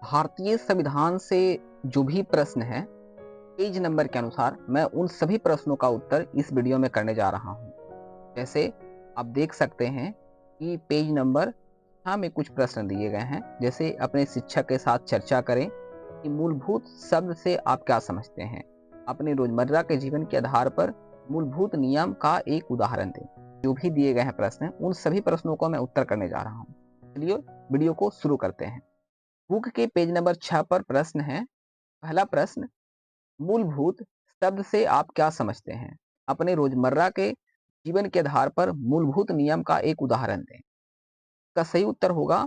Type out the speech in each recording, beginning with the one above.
भारतीय संविधान से जो भी प्रश्न है, पेज नंबर के अनुसार मैं उन सभी प्रश्नों का उत्तर इस वीडियो में करने जा रहा हूँ। जैसे आप देख सकते हैं कि पेज नंबर 6 में कुछ प्रश्न दिए गए हैं। जैसे अपने शिक्षक के साथ चर्चा करें कि मूलभूत शब्द से आप क्या समझते हैं। अपने रोजमर्रा के जीवन के आधार पर मूलभूत नियम का एक उदाहरण दें। जो भी दिए गए हैं प्रश्न, उन सभी प्रश्नों को मैं उत्तर करने जा रहा हूँ। चलिए वीडियो को शुरू करते हैं। बुक के पेज नंबर 6 पर प्रश्न है। पहला प्रश्न, मूलभूत शब्द से आप क्या समझते हैं। अपने रोजमर्रा के जीवन के आधार पर मूलभूत नियम का एक उदाहरण दें। इसका सही उत्तर होगा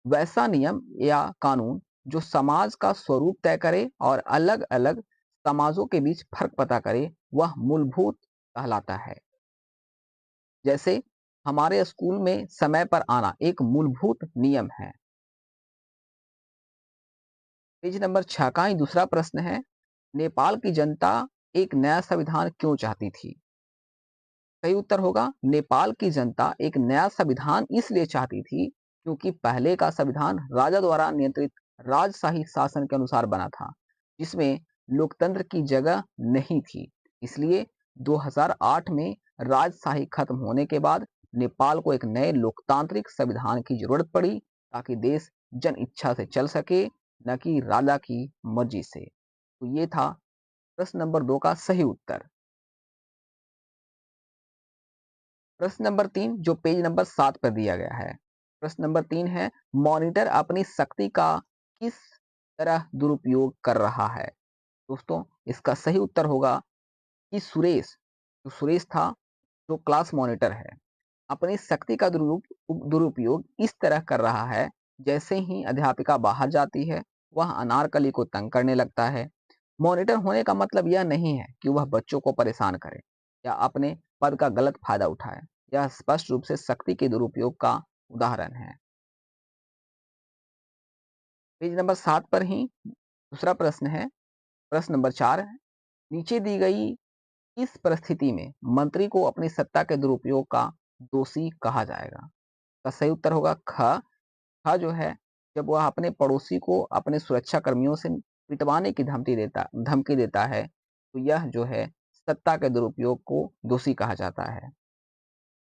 वैसा नियम या कानून जो समाज का स्वरूप तय करे और अलग अलग समाजों के बीच फर्क पता करे, वह मूलभूत कहलाता है। जैसे हमारे स्कूल में समय पर आना एक मूलभूत नियम है। पेज नंबर 6 का ही दूसरा प्रश्न है, नेपाल की जनता एक नया संविधान क्यों चाहती थी। सही उत्तर होगा नेपाल की जनता एक नया संविधान इसलिए चाहती थी क्योंकि पहले का संविधान राजा द्वारा नियंत्रित राजशाही शासन के अनुसार बना था, जिसमें लोकतंत्र की जगह नहीं थी। इसलिए 2008 में राजशाही खत्म होने के बाद नेपाल को एक नए लोकतांत्रिक संविधान की जरूरत पड़ी, ताकि देश जन इच्छा से चल सके, न कि राजा की मर्जी से। तो ये था प्रश्न नंबर 2 का सही उत्तर। प्रश्न नंबर 3 जो पेज नंबर 7 पर दिया गया है। प्रश्न नंबर 3 है, मॉनिटर अपनी शक्ति का किस तरह दुरुपयोग कर रहा है। दोस्तों, इसका सही उत्तर होगा कि सुरेश था, जो क्लास मॉनिटर है, अपनी शक्ति का दुरुपयोग इस तरह कर रहा है। जैसे ही अध्यापिका बाहर जाती है, वह अनारकली को तंग करने लगता है। मॉनिटर होने का मतलब यह नहीं है कि वह बच्चों को परेशान करे या अपने पद का गलत फायदा उठाए। यह स्पष्ट रूप से शक्ति के दुरुपयोग का उदाहरण है। पेज नंबर 7 पर ही दूसरा प्रश्न है। प्रश्न नंबर 4 है, नीचे दी गई इस परिस्थिति में मंत्री को अपनी सत्ता के दुरुपयोग का दोषी कहा जाएगा। का सही उत्तर होगा ख। ख जो है, जब वह अपने पड़ोसी को अपने सुरक्षा कर्मियों से पिटवाने की धमकी देता है, तो यह जो है सत्ता के दुरुपयोग को दोषी कहा जाता है।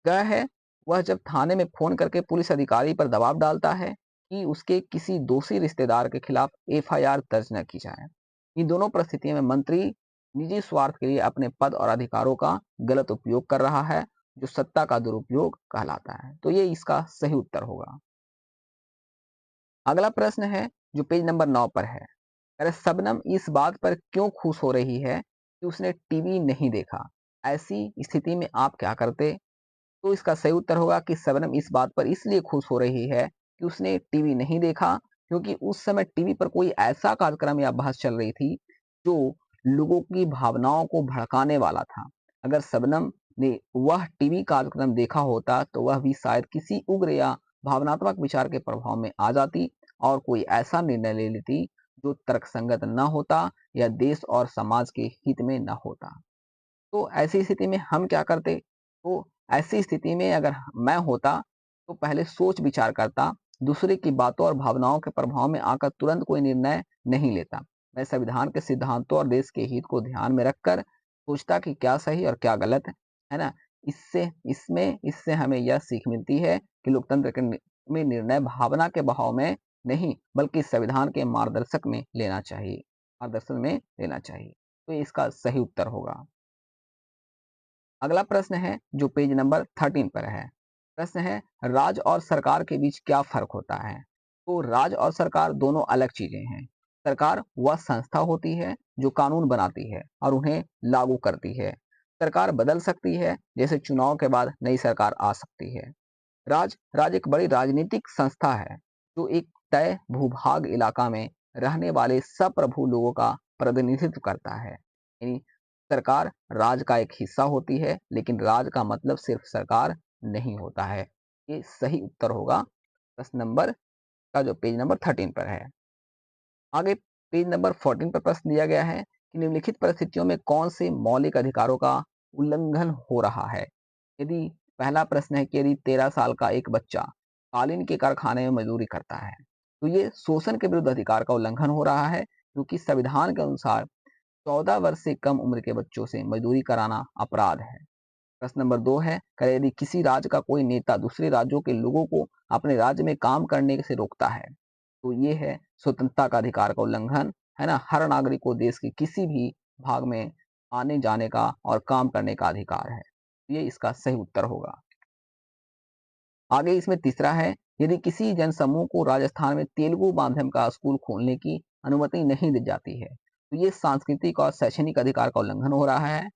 ग है, वह जब थाने में फोन करके पुलिस अधिकारी पर दबाव डालता है कि उसके किसी दोषी रिश्तेदार के खिलाफ एफआईआर दर्ज न की जाए। इन दोनों परिस्थितियों में मंत्री निजी स्वार्थ के लिए अपने पद और अधिकारों का गलत उपयोग कर रहा है, जो सत्ता का दुरुपयोग कहलाता है। तो ये इसका सही उत्तर होगा। अगला प्रश्न है जो पेज नंबर 9 पर है। अरे शबनम इस बात पर क्यों खुश हो रही है कि उसने टीवी नहीं देखा। ऐसी स्थिति में आप क्या करते। तो इसका सही उत्तर होगा कि शबनम इस बात पर इसलिए खुश हो रही है कि उसने टीवी नहीं देखा, क्योंकि उस समय टीवी पर कोई ऐसा कार्यक्रम या बहस चल रही थी जो लोगों की भावनाओं को भड़काने वाला था। अगर शबनम ने वह टीवी कार्यक्रम देखा होता तो वह भी शायद किसी उग्र या भावनात्मक विचार के प्रभाव में आ जाती और कोई ऐसा निर्णय ले लेती जो तर्कसंगत न होता या देश और समाज के हित में न होता। तो ऐसी स्थिति में हम क्या करते। तो ऐसी स्थिति में अगर मैं होता तो पहले सोच विचार करता, दूसरे की बातों और भावनाओं के प्रभाव में आकर तुरंत कोई निर्णय नहीं लेता। मैं संविधान के सिद्धांतों और देश के हित को ध्यान में रखकर सोचता कि क्या सही और क्या गलत है ना। इससे हमें यह सीख मिलती है कि लोकतंत्र में निर्णय भावना के बहाव में नहीं, बल्कि संविधान के मार्गदर्शन में लेना चाहिए। तो इसका सही उत्तर होगा। अगला प्रश्न है जो पेज नंबर 13 पर है। प्रश्न है, राज और सरकार के बीच क्या फर्क होता है। तो राज और सरकार दोनों अलग चीजें हैं। सरकार वह संस्था होती है जो कानून बनाती है और उन्हें लागू करती है। सरकार बदल सकती है, जैसे चुनाव के बाद नई सरकार आ सकती है। राज एक बड़ी राजनीतिक संस्था है जो एक तय भूभाग इलाका में रहने वाले सप्रभु लोगों का प्रतिनिधित्व करता है। यानी सरकार राज का एक हिस्सा होती है, लेकिन राज का मतलब सिर्फ सरकार नहीं होता है। ये सही उत्तर होगा प्रश्न नंबर का जो पेज नंबर 13 पर है। आगे पेज नंबर 14 पर प्रश्न दिया गया है कि निम्नलिखित परिस्थितियों में कौन से मौलिक अधिकारों का उल्लंघन हो रहा है। यदि पहला प्रश्न है कि यदि 13 साल का एक बच्चा कालीन के कारखाने में मजदूरी करता है, तो ये शोषण के विरुद्ध अधिकार का उल्लंघन हो रहा है, क्योंकि संविधान के अनुसार 14 वर्ष से कम उम्र के बच्चों से मजदूरी कराना अपराध है। प्रश्न नंबर 2 है, यदि किसी राज्य का कोई नेता दूसरे राज्यों के लोगों को अपने राज्य में काम करने से रोकता है, तो ये है स्वतंत्रता का अधिकार का उल्लंघन, है ना। हर नागरिक को देश के किसी भी भाग में आने जाने का और काम करने का अधिकार है। ये इसका सही उत्तर होगा। आगे इसमें तीसरा है, यदि किसी जनसमूह को राजस्थान में तेलुगु माध्यम का स्कूल खोलने की अनुमति नहीं दी जाती है, तो ये सांस्कृतिक और शैक्षणिक अधिकार का उल्लंघन हो रहा है।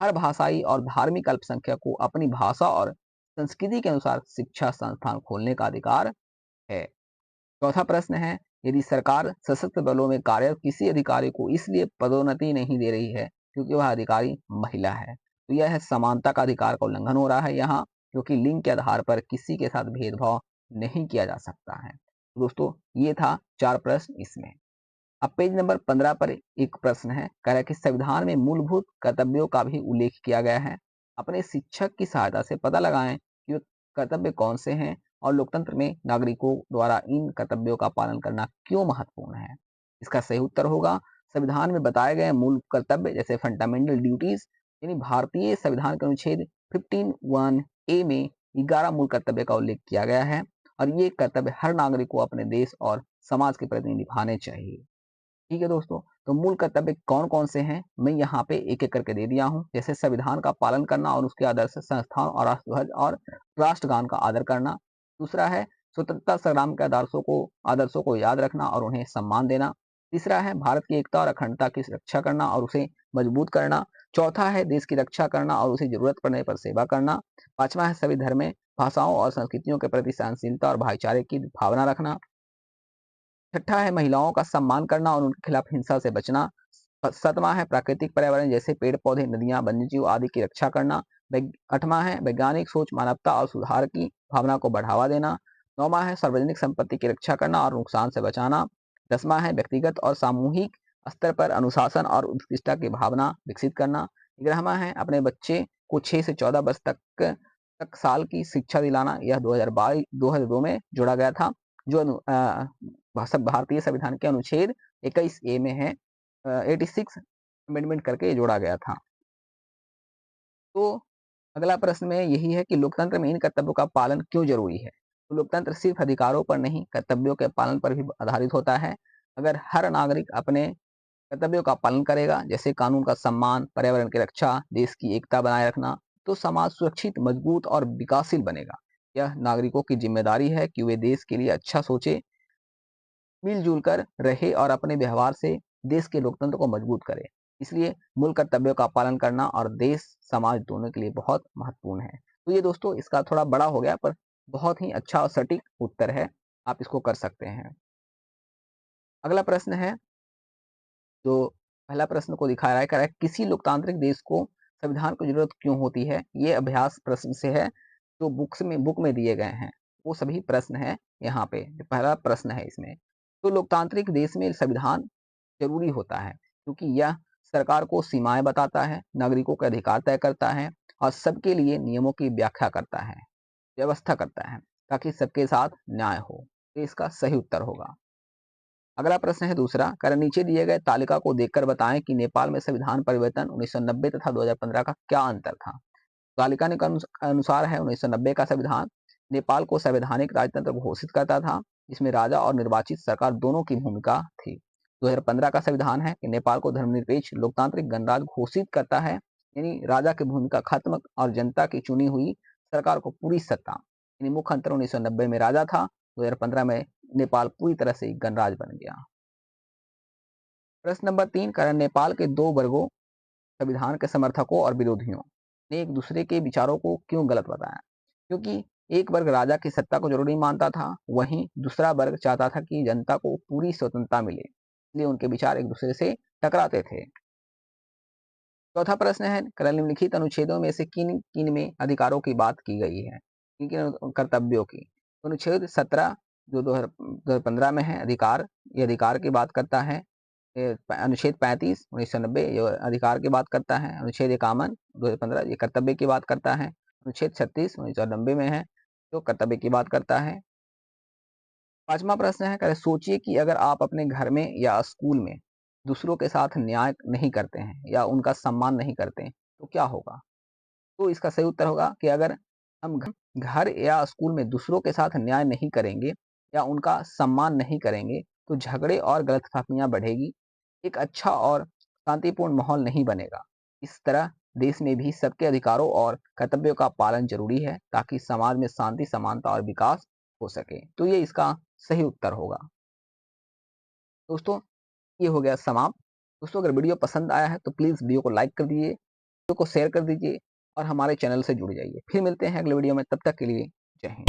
हर भाषाई और धार्मिक अल्पसंख्यक को अपनी भाषा और संस्कृति के अनुसार शिक्षा संस्थान खोलने का अधिकार है। चौथा प्रश्न है, यदि सरकार सशस्त्र बलों में कार्यरत किसी अधिकारी को इसलिए पदोन्नति नहीं दे रही है क्योंकि वह अधिकारी महिला है, तो यह है समानता का अधिकार का उल्लंघन हो रहा है यहाँ, क्योंकि लिंग के आधार पर किसी के साथ भेदभाव नहीं किया जा सकता है। तो दोस्तों ये था 4 प्रश्न इसमें। अब पेज नंबर 15 पर एक प्रश्न है, कह रहा है कि संविधान में मूलभूत कर्तव्यों का भी उल्लेख किया गया है। अपने शिक्षक की सहायता से पता लगाएं कि वे कर्तव्य कौन से हैं और लोकतंत्र में नागरिकों द्वारा इन कर्तव्यों का पालन करना क्यों महत्वपूर्ण है। इसका सही उत्तर होगा, संविधान में बताए गए मूल कर्तव्य जैसे फंडामेंटल ड्यूटीज, यानी भारतीय संविधान के अनुच्छेद 15(1)(a) में 11 मूल कर्तव्य का उल्लेख किया गया है और ये कर्तव्य हर नागरिक को अपने देश और समाज के प्रति निभाने चाहिए। ठीक है दोस्तों, तो मूल कर्तव्य कौन कौन से हैं मैं यहाँ पे एक एक करके दे दिया हूँ। जैसे संविधान का पालन करना और उसके आदर्श संस्थान और राष्ट्रध्वज और राष्ट्रगान का आदर करना। दूसरा है स्वतंत्रता संग्राम के आदर्शों को याद रखना और उन्हें सम्मान देना। तीसरा है भारत की एकता और अखंडता की रक्षा करना और उसे मजबूत करना। चौथा है देश की रक्षा करना और उसे जरूरत पड़ने पर सेवा करना। पांचवा है सभी धर्म, भाषाओं और संस्कृतियों के प्रति सहनशीलता और भाईचारे की भावना रखना। छठा है महिलाओं का सम्मान करना और उनके खिलाफ हिंसा से बचना। सातवां है प्राकृतिक पर्यावरण जैसे पेड़ पौधे, नदियां, वन्यजीव आदि की रक्षा करना। आठवां है वैज्ञानिक सोच, मानवता और सुधार की भावना को बढ़ावा देना। नौवां है सार्वजनिक संपत्ति की रक्षा करना और नुकसान से बचाना। 10वां है व्यक्तिगत और सामूहिक स्तर पर अनुशासन और उत्कृष्टता की भावना विकसित करना। 11वां है अपने बच्चे को 6 से 14 वर्ष तक साल की शिक्षा दिलाना। यह 2002 में जोड़ा गया था, जो भारतीय संविधान के अनुच्छेद 21(a) में है। 86 अमेंडमेंट करके जोड़ा गया था। तो अगला प्रश्न में यही है कि लोकतंत्र में इन कर्तव्यों का पालन क्यों जरूरी है। तो लोकतंत्र सिर्फ अधिकारों पर नहीं, कर्तव्यों के पालन पर भी आधारित होता है। अगर हर नागरिक अपने कर्तव्यों का पालन करेगा, जैसे कानून का सम्मान, पर्यावरण की रक्षा, देश की एकता बनाए रखना, तो समाज सुरक्षित, मजबूत और विकासशील बनेगा। यह नागरिकों की जिम्मेदारी है कि वे देश के लिए अच्छा सोचे, मिलजुल कर रहे और अपने व्यवहार से देश के लोकतंत्र को मजबूत करे। इसलिए मूल कर्तव्यों का पालन करना और देश समाज दोनों के लिए बहुत महत्वपूर्ण है। तो ये दोस्तों इसका थोड़ा बड़ा हो गया, पर बहुत ही अच्छा और सटीक उत्तर है, आप इसको कर सकते हैं। अगला प्रश्न है, जो पहला प्रश्न को दिखा रहा है, कह रहा है किसी लोकतांत्रिक देश को संविधान की जरूरत क्यों होती है। ये अभ्यास प्रश्न से है, जो बुक में दिए गए हैं वो सभी प्रश्न है। यहाँ पे जो पहला प्रश्न है इसमें, तो लोकतांत्रिक देश में संविधान जरूरी होता है क्योंकि यह सरकार को सीमाएं बताता है, नागरिकों के अधिकार तय करता है और सबके लिए नियमों की व्याख्या करता है, व्यवस्था करता है, ताकि सबके साथ न्याय हो। तो इसका सही उत्तर होगा। अगला प्रश्न है दूसरा, कारण नीचे दिए गए तालिका को देखकर बताएं कि नेपाल में संविधान परिवर्तन 1990 तथा 2015 का क्या अंतर था। तालिका के अनुसार है 1990 का संविधान नेपाल को संवैधानिक राजतंत्र घोषित करता था, जिसमें राजा और निर्वाचित सरकार दोनों की भूमिका थी। 2015 का संविधान है कि नेपाल को धर्मनिरपेक्ष लोकतांत्रिक गणराज्य घोषित करता है, यानी राजा की भूमिका खत्म और जनता की चुनी हुई सरकार को पूरी सत्ता। यानी मुख्य अंतर 1990 में राजा था, 2015 में नेपाल पूरी तरह से गणराज्य बन गया। प्रश्न नंबर 3, कारण नेपाल के दो वर्गों, संविधान के समर्थकों और विरोधियों ने एक दूसरे के विचारों को क्यों गलत बताया। क्योंकि एक वर्ग राजा की सत्ता को जरूरी मानता था, वहीं दूसरा वर्ग चाहता था कि जनता को पूरी स्वतंत्रता मिले, इसलिए उनके विचार एक दूसरे से टकराते थे। चौथा प्रश्न है, निम्नलिखित अनुच्छेदों में से किन किन में अधिकारों की बात की गई है, किन किन कर्तव्यों की। तो अनुच्छेद 17 जो 2015 में है अधिकार, ये अधिकार की बात करता है। अनुच्छेद 35 1990 ये अधिकार की बात करता है। अनुच्छेद 51 2015 ये कर्तव्य की बात करता है। अनुच्छेद 36 1990 में है जो कर्तव्य की बात करता है। 5वां प्रश्न है, कह सोचिए कि अगर आप अपने घर में या स्कूल में दूसरों के साथ न्याय नहीं करते हैं या उनका सम्मान नहीं करते हैं, तो क्या होगा? तो इसका सही उत्तर होगा कि अगर हम घर या स्कूल में दूसरों के साथ न्याय नहीं करेंगे या उनका सम्मान नहीं करेंगे, तो झगड़े और गलतफहमियां बढ़ेगी, एक अच्छा और शांतिपूर्ण माहौल नहीं बनेगा। इस तरह देश में भी सबके अधिकारों और कर्तव्यों का पालन जरूरी है ताकि समाज में शांति, समानता और विकास हो सके। तो ये इसका सही उत्तर होगा। दोस्तों, ये हो गया समाप्त। दोस्तों, अगर वीडियो पसंद आया है तो प्लीज़ वीडियो को लाइक कर दीजिए, वीडियो को शेयर कर दीजिए और हमारे चैनल से जुड़ जाइए। फिर मिलते हैं अगले वीडियो में, तब तक के लिए जय हिंद।